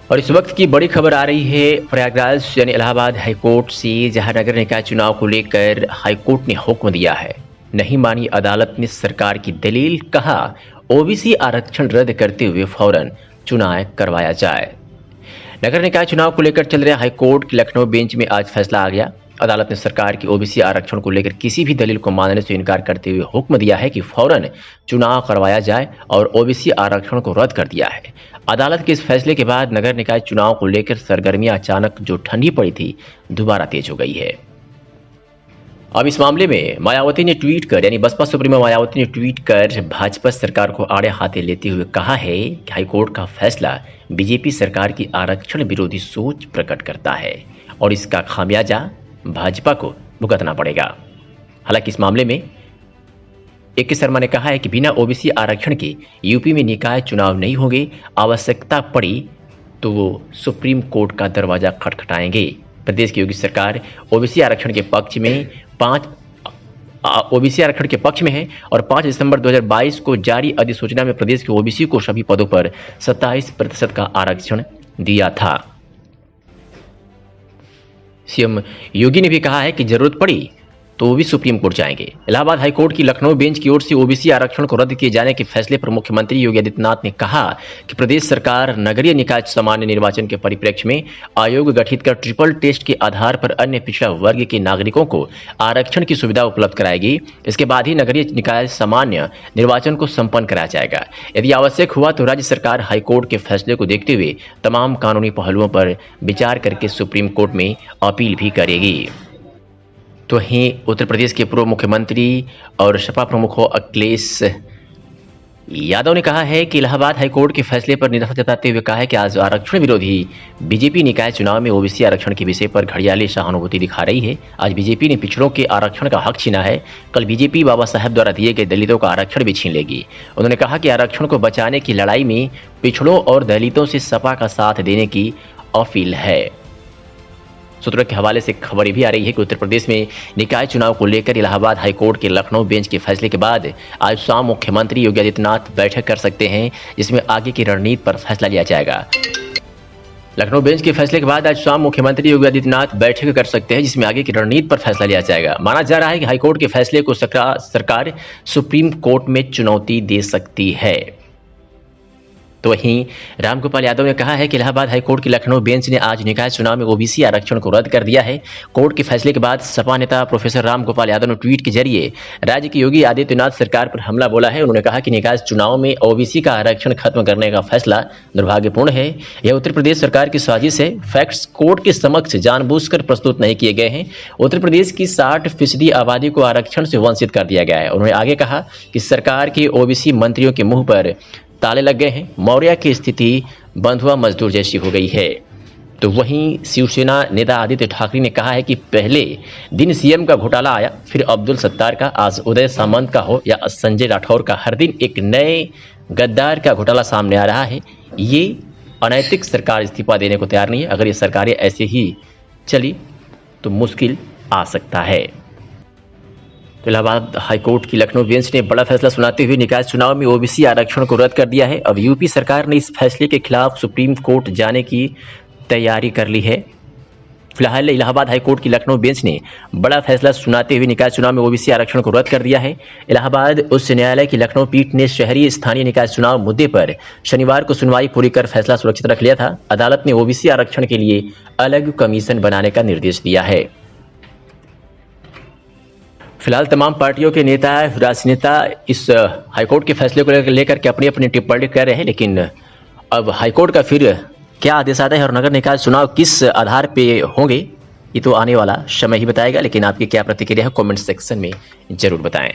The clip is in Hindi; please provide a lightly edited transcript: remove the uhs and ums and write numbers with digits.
और इस वक्त की बड़ी खबर आ रही है प्रयागराज यानी इलाहाबाद हाईकोर्ट से, जहां नगर निकाय चुनाव को लेकर हाईकोर्ट ने हुक्म दिया है। नहीं मानी अदालत ने सरकार की दलील, कहा ओबीसी आरक्षण रद्द करते हुए फौरन चुनाव करवाया जाए। नगर निकाय चुनाव को लेकर चल रहे हाईकोर्ट की लखनऊ बेंच में आज फैसला आ गया। अदालत ने सरकार की ओबीसी आरक्षण को लेकर किसी भी दलील को मानने से इनकार करते हुए हुक्म दिया है कि फौरन चुनाव करवाया जाए और ओबीसी आरक्षण को रद्द कर दिया है। अदालत के इस फैसले के बाद नगर निकाय चुनाव को लेकर सरगर्मियां अचानक जो ठंडी पड़ी थी, दोबारा तेज हो गई है। अब इस मामले में मायावती ने ट्वीट कर, यानी बसपा सुप्रीमो मायावती ने ट्वीट कर भाजपा सरकार को आड़े हाथे लेते हुए कहा है कि हाईकोर्ट का फैसला बीजेपी सरकार की आरक्षण विरोधी सोच प्रकट करता है और इसका खामियाजा भाजपा को भुगतना पड़ेगा। हालांकि इस मामले में ए.के. शर्मा ने कहा है कि बिना ओबीसी आरक्षण के यूपी में निकाय चुनाव नहीं होंगे, आवश्यकता पड़ी तो वो सुप्रीम कोर्ट का दरवाजा खटखटाएंगे। प्रदेश की योगी सरकार ओबीसी आरक्षण के पक्ष में है और 5 दिसंबर 2022 को जारी अधिसूचना में प्रदेश के ओबीसी को सभी पदों पर 27% का आरक्षण दिया था। सीएम योगी ने भी कहा है कि जरूरत पड़ी तो वो भी सुप्रीम कोर्ट जाएंगे। इलाहाबाद हाईकोर्ट की लखनऊ बेंच की ओर से ओबीसी आरक्षण को रद्द किए जाने के फैसले पर मुख्यमंत्री योगी आदित्यनाथ ने कहा कि प्रदेश सरकार नगरीय निकाय सामान्य निर्वाचन के परिप्रेक्ष्य में आयोग गठित कर ट्रिपल टेस्ट के आधार पर अन्य पिछड़ा वर्ग के नागरिकों को आरक्षण की सुविधा उपलब्ध कराएगी। इसके बाद ही नगरीय निकाय सामान्य निर्वाचन को संपन्न कराया जाएगा। यदि आवश्यक हुआ तो राज्य सरकार हाईकोर्ट के फैसले को देखते हुए तमाम कानूनी पहलुओं पर विचार करके सुप्रीम कोर्ट में अपील भी करेगी। तो वहीं उत्तर प्रदेश के पूर्व मुख्यमंत्री और सपा प्रमुख अखिलेश यादव ने कहा है कि इलाहाबाद हाईकोर्ट के फैसले पर निराशा जताते हुए कहा है कि आज आरक्षण विरोधी बीजेपी निकाय चुनाव में ओबीसी आरक्षण के विषय पर घड़ियाली सहानुभूति दिखा रही है। आज बीजेपी ने पिछड़ों के आरक्षण का हक छीना है, कल बीजेपी बाबा साहब द्वारा दिए गए दलितों का आरक्षण भी छीन लेगी। उन्होंने कहा कि आरक्षण को बचाने की लड़ाई में पिछड़ों और दलितों से सपा का साथ देने की अपील है। सूत्रों के हवाले से खबर भी आ रही है कि उत्तर प्रदेश में निकाय चुनाव को लेकर इलाहाबाद हाईकोर्ट के लखनऊ बेंच के फैसले के बाद आज शाम मुख्यमंत्री योगी आदित्यनाथ बैठक कर सकते हैं, जिसमें आगे की रणनीति पर फैसला लिया जाएगा। लखनऊ बेंच के फैसले के बाद आज शाम मुख्यमंत्री योगी आदित्यनाथ बैठक कर सकते हैं, जिसमें आगे की रणनीति पर फैसला लिया जाएगा। माना जा रहा है कि हाईकोर्ट के फैसले को सरकार सुप्रीम कोर्ट में चुनौती दे सकती है। तो वहीं रामगोपाल यादव ने कहा है कि इलाहाबाद हाईकोर्ट की लखनऊ बेंच ने आज निकाय चुनाव में ओबीसी आरक्षण को रद्द कर दिया है। कोर्ट के फैसले के बाद सपा नेता प्रोफेसर रामगोपाल यादव ने ट्वीट के जरिए राज्य की योगी आदित्यनाथ सरकार पर हमला बोला है। उन्होंने कहा कि निकाय चुनाव में ओबीसी का आरक्षण खत्म करने का फैसला दुर्भाग्यपूर्ण है। यह उत्तर प्रदेश सरकार की साजिश है। फैक्ट्स कोर्ट के समक्ष जानबूझकर प्रस्तुत नहीं किए गए हैं। उत्तर प्रदेश की 60% आबादी को आरक्षण से वंचित कर दिया गया है। उन्होंने आगे कहा कि सरकार के ओबीसी मंत्रियों के मुंह पर ताले लग गए हैं। मौर्य की स्थिति बंधुआ मजदूर जैसी हो गई है। तो वहीं शिवसेना नेता आदित्य ठाकरे ने कहा है कि पहले दिन सीएम का घोटाला आया, फिर अब्दुल सत्तार का, आज उदय सामंत का हो या संजय राठौर का, हर दिन एक नए गद्दार का घोटाला सामने आ रहा है। ये अनैतिक सरकार इस्तीफा देने को तैयार नहीं है। अगर ये सरकारें ऐसे ही चली तो मुश्किल आ सकता है। इलाहाबाद हाईकोर्ट की लखनऊ बेंच ने बड़ा फैसला सुनाते हुए निकाय चुनाव में ओबीसी आरक्षण को रद्द कर दिया है। अब यूपी सरकार ने इस फैसले के खिलाफ सुप्रीम कोर्ट जाने की तैयारी कर ली है। फिलहाल इलाहाबाद हाईकोर्ट की लखनऊ बेंच ने बड़ा फैसला सुनाते हुए निकाय चुनाव में ओबीसी आरक्षण को रद्द कर दिया है। इलाहाबाद उच्च न्यायालय की लखनऊ पीठ ने शहरी स्थानीय निकाय चुनाव मुद्दे पर शनिवार को सुनवाई पूरी कर फैसला सुरक्षित रख लिया था। अदालत ने ओबीसी आरक्षण के लिए अलग कमीशन बनाने का निर्देश दिया है। फिलहाल तमाम पार्टियों के नेता, राजनेता इस हाईकोर्ट के फैसले को लेकर के अपनी अपनी टिप्पणी कर रहे हैं, लेकिन अब हाईकोर्ट का फिर क्या आदेश आता है और नगर निकाय चुनाव किस आधार पे होंगे, ये तो आने वाला समय ही बताएगा। लेकिन आपकी क्या प्रतिक्रिया है, कमेंट सेक्शन में जरूर बताएं।